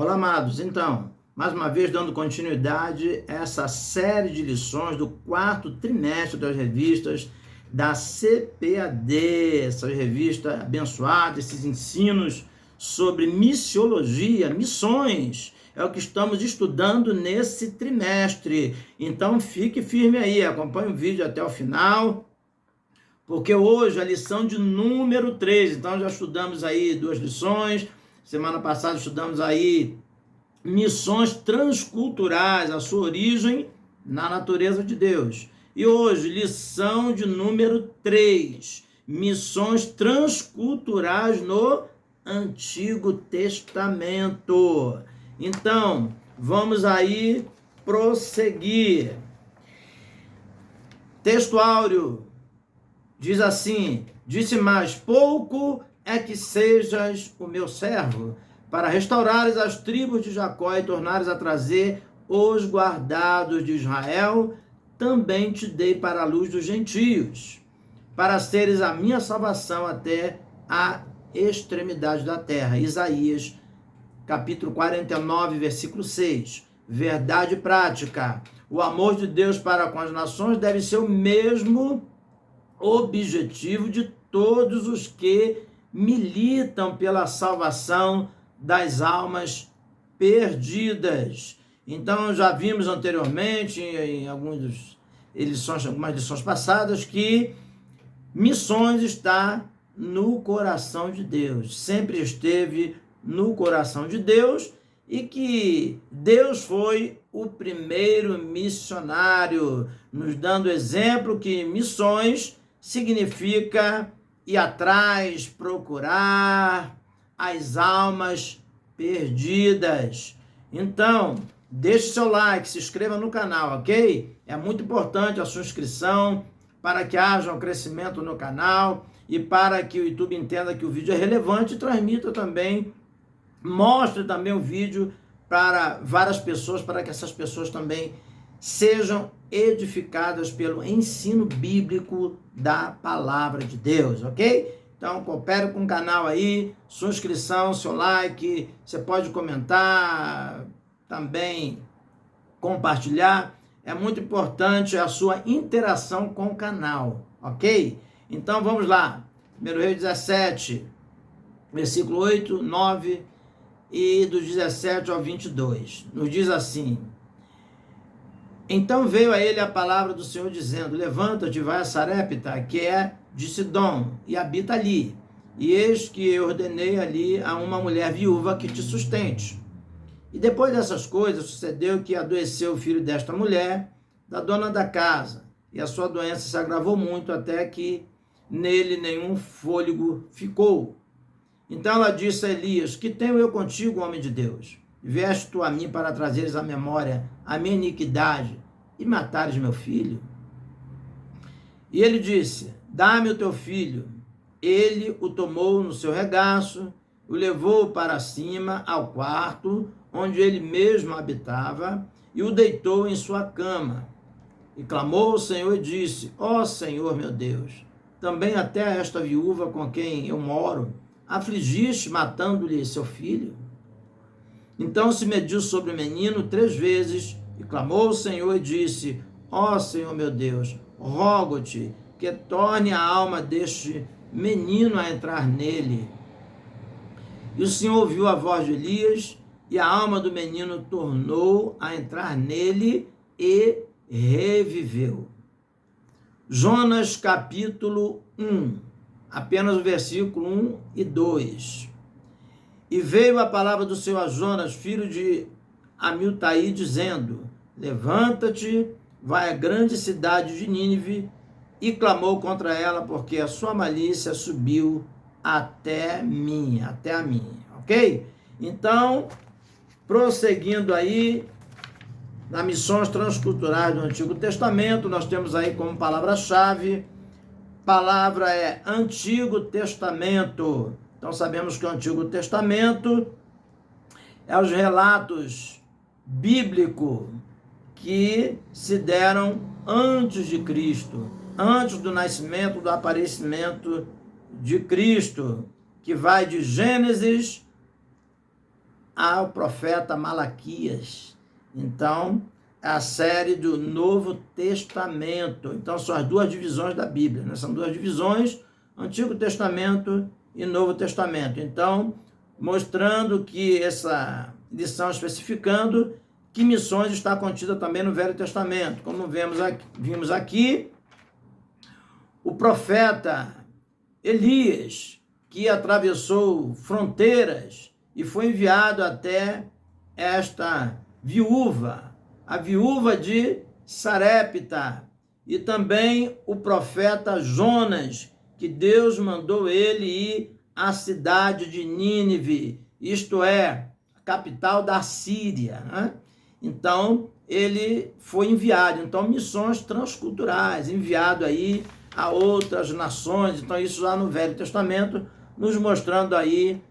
Olá, amados. Então, mais uma vez dando continuidade a essa série de lições do quarto trimestre das revistas da CPAD, essa revista abençoada, esses ensinos sobre missiologia, missões, é o que estamos estudando nesse trimestre. Então, fique firme aí, acompanhe o vídeo até o final, porque hoje a lição de número 3, então já estudamos aí 2 lições. Semana passada estudamos aí missões transculturais, a sua origem na natureza de Deus. E hoje, lição de número 3, missões transculturais no Antigo Testamento. Então, vamos aí prosseguir. Texto áureo diz assim: disse mais, pouco é que sejas o meu servo, para restaurares as tribos de Jacó e tornares a trazer os guardados de Israel, também te dei para a luz dos gentios, para seres a minha salvação até a extremidade da terra. Isaías, capítulo 49, versículo 6. Verdade prática. O amor de Deus para com as nações deve ser o mesmo objetivo de todos os que militam pela salvação das almas perdidas. Então, já vimos anteriormente, em algumas lições passadas, que missões está no coração de Deus, sempre esteve no coração de Deus, e que Deus foi o primeiro missionário, nos dando exemplo que missões significa ir atrás, procurar as almas perdidas. Então, deixe seu like, se inscreva no canal, ok? É muito importante a sua inscrição para que haja um crescimento no canal e para que o YouTube entenda que o vídeo é relevante e transmita também, mostre também o vídeo para várias pessoas, para que essas pessoas também sejam edificadas pelo ensino bíblico da palavra de Deus, ok? Então, coopere com o canal aí, sua inscrição, seu like, você pode comentar, também compartilhar. É muito importante a sua interação com o canal, ok? Então, vamos lá. 1 Reis 17, versículo 8, 9 e do 17 ao 22. Nos diz assim: então veio a ele a palavra do Senhor dizendo: levanta-te, vai a Sarepta, que é de Sidom, e habita ali. E eis que eu ordenei ali a uma mulher viúva que te sustente. E depois dessas coisas, sucedeu que adoeceu o filho desta mulher, da dona da casa, e a sua doença se agravou muito, até que nele nenhum fôlego ficou. Então ela disse a Elias: que tenho eu contigo, homem de Deus? Vieste tu a mim para trazeres à memória a minha iniquidade e matares meu filho? E ele disse: dá-me o teu filho. Ele o tomou no seu regaço, o levou para cima ao quarto, onde ele mesmo habitava, e o deitou em sua cama. E clamou ao Senhor e disse: ó Senhor meu Deus, também até esta viúva com quem eu moro afligiste, matando-lhe seu filho? Então se mediu sobre o menino 3 vezes, e clamou ao Senhor e disse: ó Senhor meu Deus, rogo-te que torne a alma deste menino a entrar nele. E o Senhor ouviu a voz de Elias, e a alma do menino tornou a entrar nele e reviveu. Jonas capítulo 1, apenas o versículo 1 e 2. E veio a palavra do Senhor a Jonas, filho de Amiltai, dizendo: levanta-te, vai à grande cidade de Nínive, e clamou contra ela, porque a sua malícia subiu até a mim, ok? Então, prosseguindo aí, nas missões transculturais do Antigo Testamento, nós temos aí como palavra-chave, palavra é Antigo Testamento. Então sabemos que o Antigo Testamento é os relatos bíblicos que se deram antes de Cristo, antes do nascimento, do aparecimento de Cristo, que vai de Gênesis ao profeta Malaquias. Então, é a série do Novo Testamento. Então, são as duas divisões da Bíblia, né? São duas divisões, Antigo Testamento e Novo Testamento. Então, mostrando que essa lição especificando que missões está contida também no Velho Testamento. Como vimos aqui, o profeta Elias, que atravessou fronteiras e foi enviado até esta viúva, a viúva de Sarepta, e também o profeta Jonas, que Deus mandou ele ir à cidade de Nínive, isto é, a capital da Síria, né? Então, ele foi enviado. Então, missões transculturais, enviado aí a outras nações. Então, isso lá no Velho Testamento, nos mostrando aí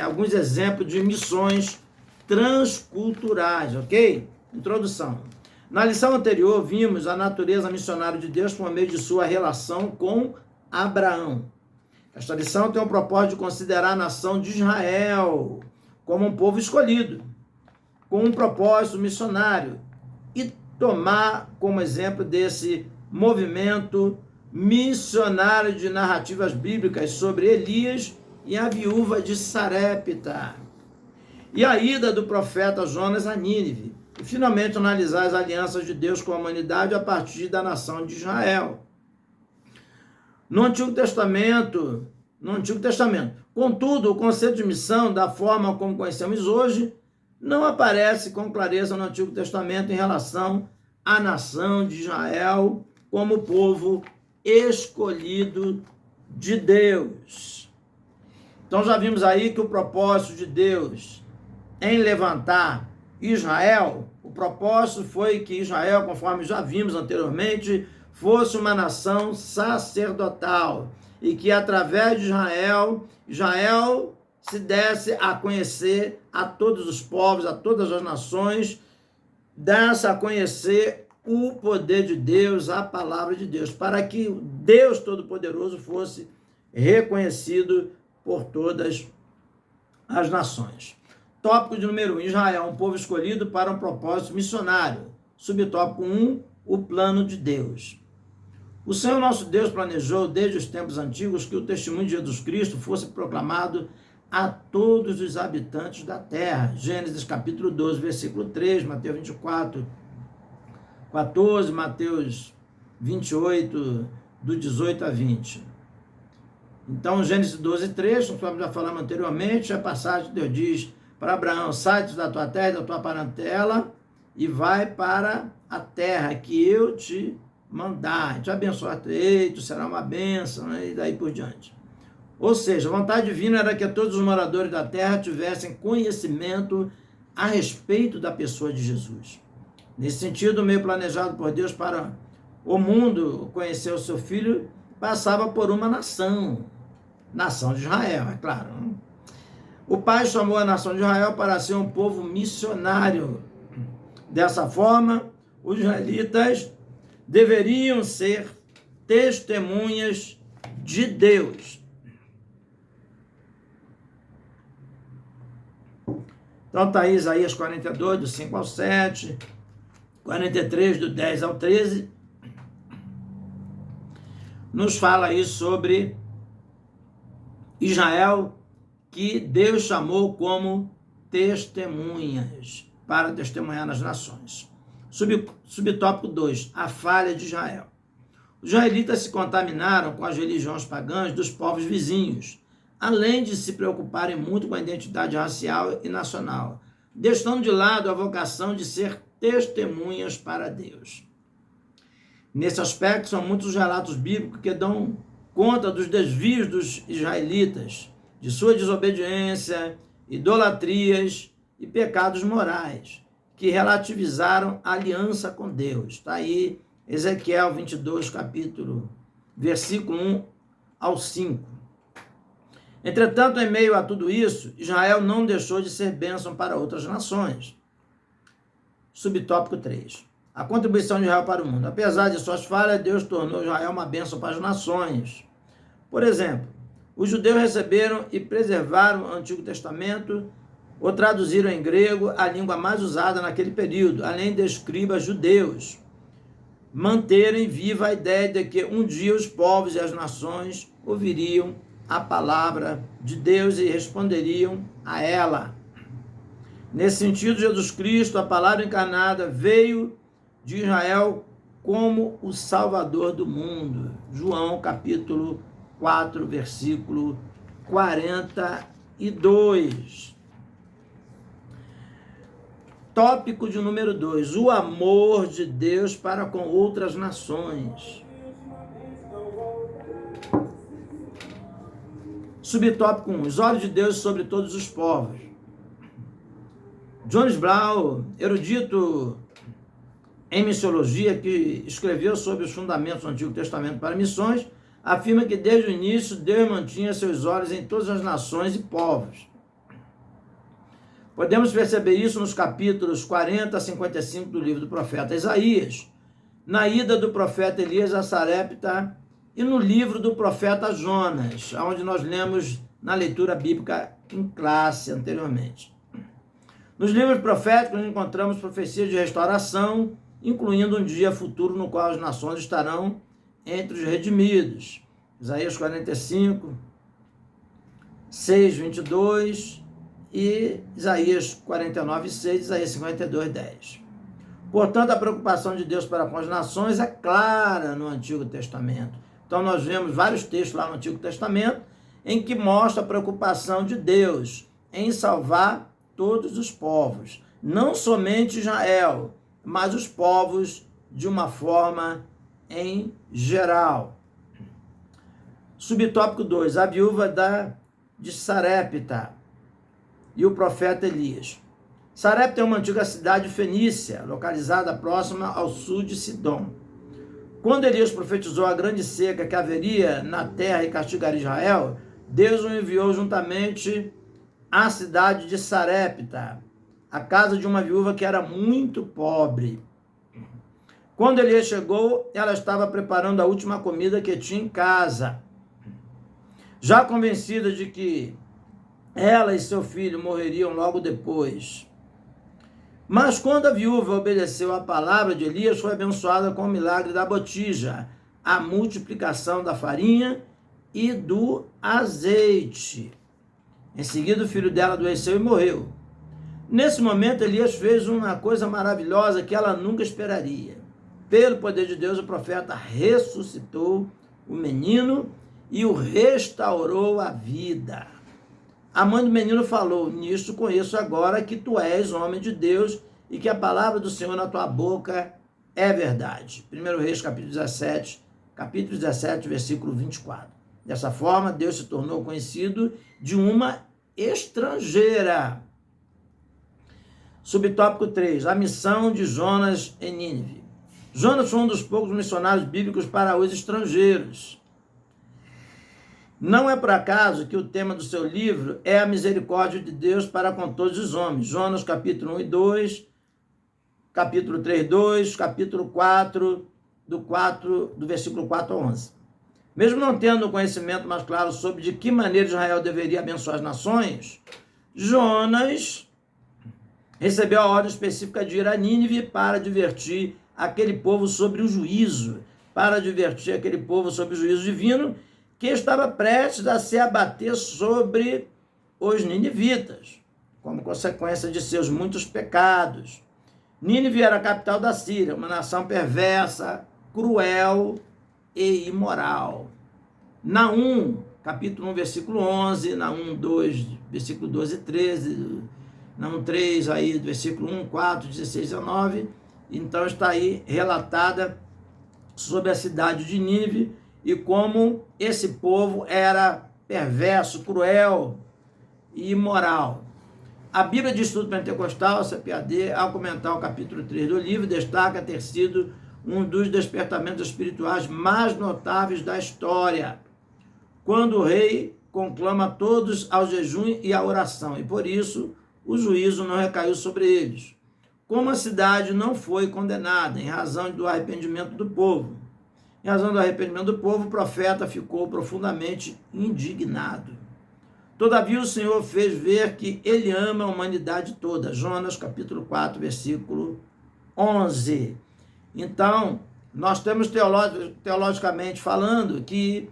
alguns exemplos de missões transculturais, ok? Introdução. Na lição anterior, vimos a natureza missionária de Deus por meio de sua relação com Abraão. Esta lição tem o propósito de considerar a nação de Israel como um povo escolhido, com um propósito missionário, e tomar como exemplo desse movimento missionário de narrativas bíblicas sobre Elias e a viúva de Sarepta, e a ida do profeta Jonas a Nínive, e finalmente analisar as alianças de Deus com a humanidade a partir da nação de Israel. No Antigo Testamento, contudo, o conceito de missão, da forma como conhecemos hoje, não aparece com clareza no Antigo Testamento em relação à nação de Israel como povo escolhido de Deus. Então já vimos aí que o propósito de Deus em levantar Israel, o propósito foi que Israel, conforme já vimos anteriormente, fosse uma nação sacerdotal e que através de Israel se desse a conhecer a todos os povos, a todas as nações, desse a conhecer o poder de Deus, a palavra de Deus, para que Deus Todo-Poderoso fosse reconhecido por todas as nações. Tópico de número 1, Israel, um povo escolhido para um propósito missionário. Subtópico 1, o plano de Deus. O Senhor nosso Deus planejou desde os tempos antigos que o testemunho de Jesus Cristo fosse proclamado a todos os habitantes da terra. Gênesis capítulo 12, versículo 3, Mateus 24, 14, Mateus 28, do 18 a 20. Então, Gênesis 12, 3, conforme já falamos anteriormente, a passagem de Deus diz para Abraão: sai da tua terra e da tua parentela e vai para a terra que eu te mandar, te abençoar-te, tu será uma bênção, né? E daí por diante. Ou seja, a vontade divina era que todos os moradores da terra tivessem conhecimento a respeito da pessoa de Jesus. Nesse sentido, o meio planejado por Deus para o mundo conhecer o seu Filho passava por uma nação de Israel, é claro. O Pai chamou a nação de Israel para ser um povo missionário. Dessa forma, os israelitas deveriam ser testemunhas de Deus. Então está aí Isaías 42, do 5 ao 7, 43, do 10 ao 13, nos fala aí sobre Israel, que Deus chamou como testemunhas, para testemunhar nas nações. Subtópico 2, a falha de Israel. Os israelitas se contaminaram com as religiões pagãs dos povos vizinhos, além de se preocuparem muito com a identidade racial e nacional, deixando de lado a vocação de ser testemunhas para Deus. Nesse aspecto, são muitos os relatos bíblicos que dão conta dos desvios dos israelitas, de sua desobediência, idolatrias e pecados morais, que relativizaram a aliança com Deus. Está aí Ezequiel 22, versículo 1 ao 5. Entretanto, em meio a tudo isso, Israel não deixou de ser bênção para outras nações. Subtópico 3. A contribuição de Israel para o mundo. Apesar de suas falhas, Deus tornou Israel uma bênção para as nações. Por exemplo, os judeus receberam e preservaram o Antigo Testamento ou traduziram em grego, a língua mais usada naquele período, além de escribas judeus, manterem viva a ideia de que um dia os povos e as nações ouviriam a palavra de Deus e responderiam a ela. Nesse sentido, Jesus Cristo, a palavra encarnada, veio de Israel como o Salvador do mundo. João capítulo 4, versículo 42. Tópico de número 2, o amor de Deus para com outras nações. Subtópico 1, os olhos de Deus sobre todos os povos. Jones Brown, erudito em missiologia, que escreveu sobre os fundamentos do Antigo Testamento para missões, afirma que desde o início Deus mantinha seus olhos em todas as nações e povos. Podemos perceber isso nos capítulos 40 a 55 do livro do profeta Isaías, na ida do profeta Elias a Sarepta e no livro do profeta Jonas, onde nós lemos na leitura bíblica em classe anteriormente. Nos livros proféticos encontramos profecias de restauração, incluindo um dia futuro no qual as nações estarão entre os redimidos. Isaías 45, 6, 22 e Isaías 49, 6, Isaías 52, 10. Portanto, a preocupação de Deus para com as nações é clara no Antigo Testamento. Então, nós vemos vários textos lá no Antigo Testamento em que mostra a preocupação de Deus em salvar todos os povos, não somente Israel, mas os povos de uma forma em geral. Subtópico 2, a viúva de Sarepta e o profeta Elias. Sarepta é uma antiga cidade fenícia, localizada próxima ao sul de Sidom. Quando Elias profetizou a grande seca que haveria na terra e castigaria Israel, Deus o enviou juntamente à cidade de Sarepta, a casa de uma viúva que era muito pobre. Quando Elias chegou, ela estava preparando a última comida que tinha em casa. Já convencida de que ela e seu filho morreriam logo depois. Mas quando a viúva obedeceu à palavra de Elias, foi abençoada com o milagre da botija, a multiplicação da farinha e do azeite. Em seguida, o filho dela adoeceu e morreu. Nesse momento, Elias fez uma coisa maravilhosa que ela nunca esperaria. Pelo poder de Deus, o profeta ressuscitou o menino e o restaurou à vida. A mãe do menino falou: nisto conheço agora que tu és homem de Deus e que a palavra do Senhor na tua boca é verdade. 1 Reis, capítulo 17, versículo 24. Dessa forma, Deus se tornou conhecido de uma estrangeira. Subtópico 3, a missão de Jonas em Nínive. Jonas foi um dos poucos missionários bíblicos para os estrangeiros. Não é por acaso que o tema do seu livro é a misericórdia de Deus para com todos os homens. Jonas capítulo 1 e 2, capítulo 3, 2, capítulo 4, do versículo 4 a 11. Mesmo não tendo um conhecimento mais claro sobre de que maneira Israel deveria abençoar as nações, Jonas recebeu a ordem específica de ir a Nínive para advertir aquele povo sobre o juízo, divino que estava prestes a se abater sobre os ninivitas, como consequência de seus muitos pecados. Nínive era a capital da Síria, uma nação perversa, cruel e imoral. Naum, capítulo 1, versículo 11, Naum 2, versículo 12 e 13, Naum 3, aí, versículo 1, 4, 16 e 19, então está aí relatada sobre a cidade de Nínive e como esse povo era perverso, cruel e imoral. A Bíblia de Estudo Pentecostal, CPAD, ao comentar o capítulo 3 do livro, destaca ter sido um dos despertamentos espirituais mais notáveis da história, quando o rei conclama todos ao jejum e à oração, e por isso o juízo não recaiu sobre eles. Como a cidade não foi condenada em razão do arrependimento do povo. Em razão do arrependimento do povo, o profeta ficou profundamente indignado. Todavia o Senhor fez ver que ele ama a humanidade toda. Jonas capítulo 4, versículo 11. Então, nós temos teologicamente falando que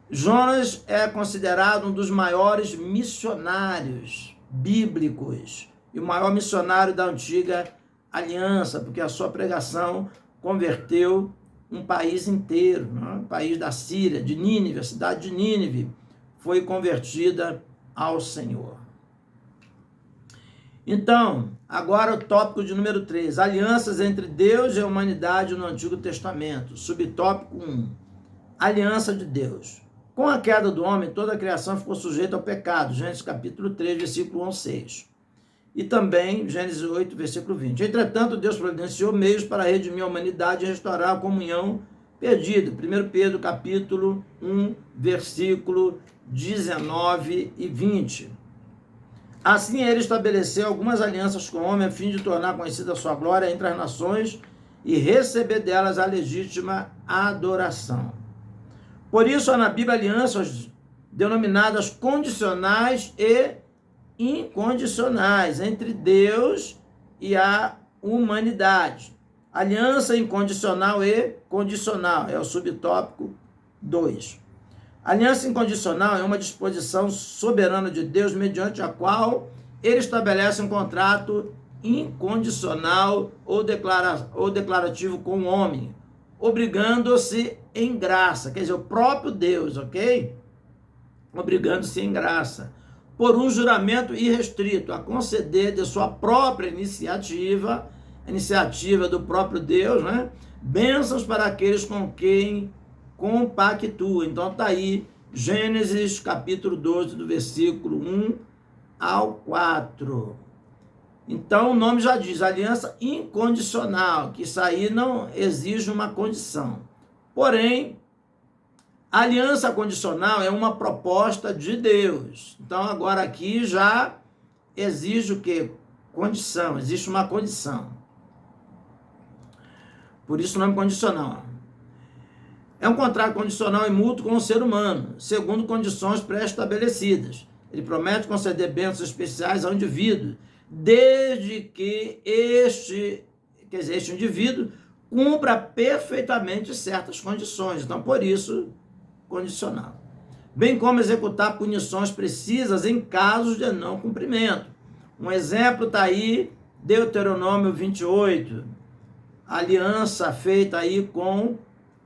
Jonas é considerado um dos maiores missionários bíblicos e o maior missionário da antiga aliança, porque a sua pregação converteu um país inteiro, né? O país da Síria, de Nínive, a cidade de Nínive, foi convertida ao Senhor. Então, agora o tópico de número 3, alianças entre Deus e a humanidade no Antigo Testamento. Subtópico 1, aliança de Deus. Com a queda do homem, toda a criação ficou sujeita ao pecado. Gênesis capítulo 3, versículo 1 ao 6. E também Gênesis 8, versículo 20. Entretanto, Deus providenciou meios para redimir a humanidade e restaurar a comunhão perdida. 1 Pedro capítulo 1, versículo 19 e 20. Assim ele estabeleceu algumas alianças com o homem a fim de tornar conhecida a sua glória entre as nações e receber delas a legítima adoração. Por isso há na Bíblia alianças denominadas condicionais e incondicionais entre Deus e a humanidade. Aliança incondicional e condicional é o subtópico 2. Aliança incondicional é uma disposição soberana de Deus mediante a qual ele estabelece um contrato incondicional ou declarativo com o homem, obrigando-se em graça, quer dizer, o próprio Deus, ok? Obrigando-se em graça, por um juramento irrestrito, a conceder de sua própria iniciativa, a iniciativa do próprio Deus, né? Bênçãos para aqueles com quem compactua. Então está aí Gênesis capítulo 12, do versículo 1 ao 4. Então o nome já diz, aliança incondicional, que isso aí não exige uma condição. Porém, a aliança condicional é uma proposta de Deus. Então agora aqui já exige o quê? Condição, existe uma condição. Por isso o nome condicional. É um contrato condicional e mútuo com o ser humano, segundo condições pré-estabelecidas. Ele promete conceder bênçãos especiais ao indivíduo, desde que este indivíduo cumpra perfeitamente certas condições. Então, por isso, condicional. Bem como executar punições precisas em casos de não cumprimento. Um exemplo está aí, Deuteronômio 28, aliança feita aí com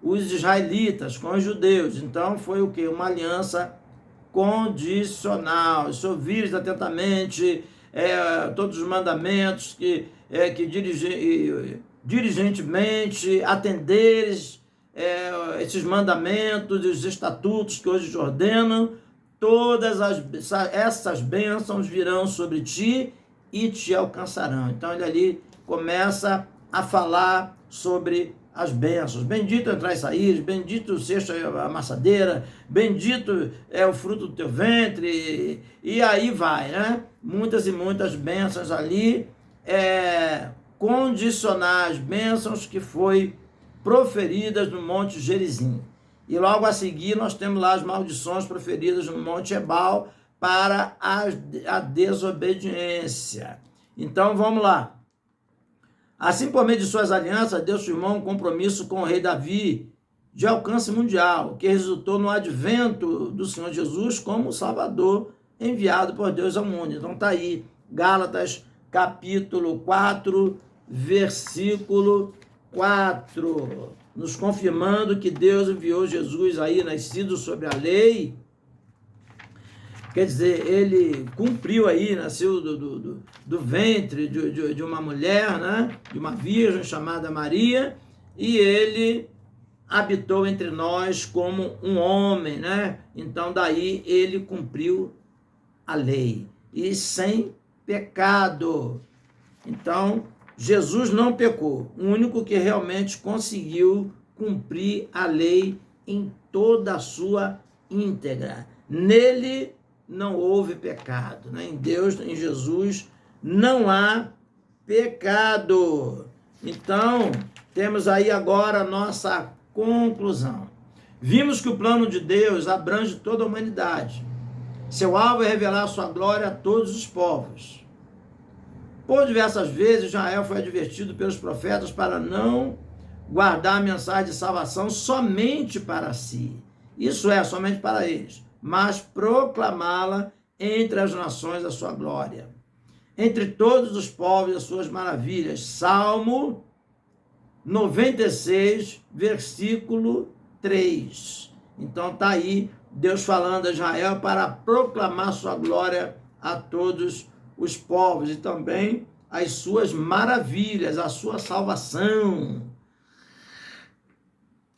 os israelitas, com os judeus. Então foi o quê? Uma aliança condicional. Se ouvires atentamente todos os mandamentos que diligentemente atenderes esses mandamentos e os estatutos que hoje te ordenam, todas essas bênçãos virão sobre ti e te alcançarão. Então ele ali começa a falar sobre as bênçãos. Bendito entrar e sair, bendito seja a amassadeira, bendito é o fruto do teu ventre, e aí vai, né? Muitas e muitas bênçãos ali, condicionais, bênçãos que foi proferidas no Monte Gerizim. E logo a seguir nós temos lá as maldições proferidas no Monte Ebal para a desobediência. Então vamos lá. Assim, por meio de suas alianças, Deus firmou um compromisso com o rei Davi de alcance mundial, que resultou no advento do Senhor Jesus como Salvador enviado por Deus ao mundo. Então está aí, Gálatas capítulo 4, versículo 4, nos confirmando que Deus enviou Jesus aí, nascido sobre a lei. Quer dizer, ele cumpriu aí, nasceu do ventre de uma mulher, né? De uma virgem chamada Maria, e ele habitou entre nós como um homem, né? Então daí ele cumpriu a lei, e sem pecado. Então Jesus não pecou, o único que realmente conseguiu cumprir a lei em toda a sua íntegra. Nele não houve pecado, né? Em Deus, em Jesus, não há pecado. Então, temos aí agora a nossa conclusão. Vimos que o plano de Deus abrange toda a humanidade. Seu alvo é revelar a sua glória a todos os povos. Por diversas vezes, Israel foi advertido pelos profetas para não guardar a mensagem de salvação somente para si. Isso é, somente para eles, mas proclamá-la entre as nações a sua glória. Entre todos os povos as suas maravilhas. Salmo 96, versículo 3. Então está aí Deus falando a Israel para proclamar sua glória a todos os povos e também as suas maravilhas, a sua salvação.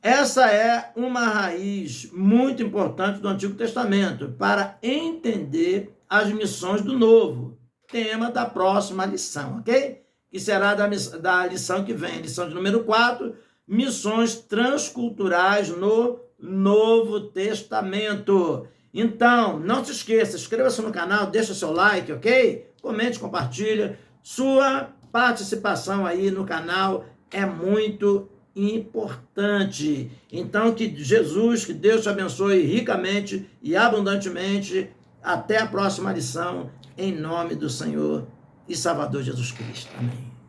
Essa é uma raiz muito importante do Antigo Testamento para entender as missões do Novo. Tema da próxima lição, ok? Que será da lição que vem, lição de número 4, missões transculturais no Novo Testamento. Então, não se esqueça, inscreva-se no canal, deixa seu like, ok? Comente, compartilha. Sua participação aí no canal é muito importante. Então, que Jesus, que Deus te abençoe ricamente e abundantemente. Até a próxima lição, em nome do Senhor e Salvador Jesus Cristo. Amém.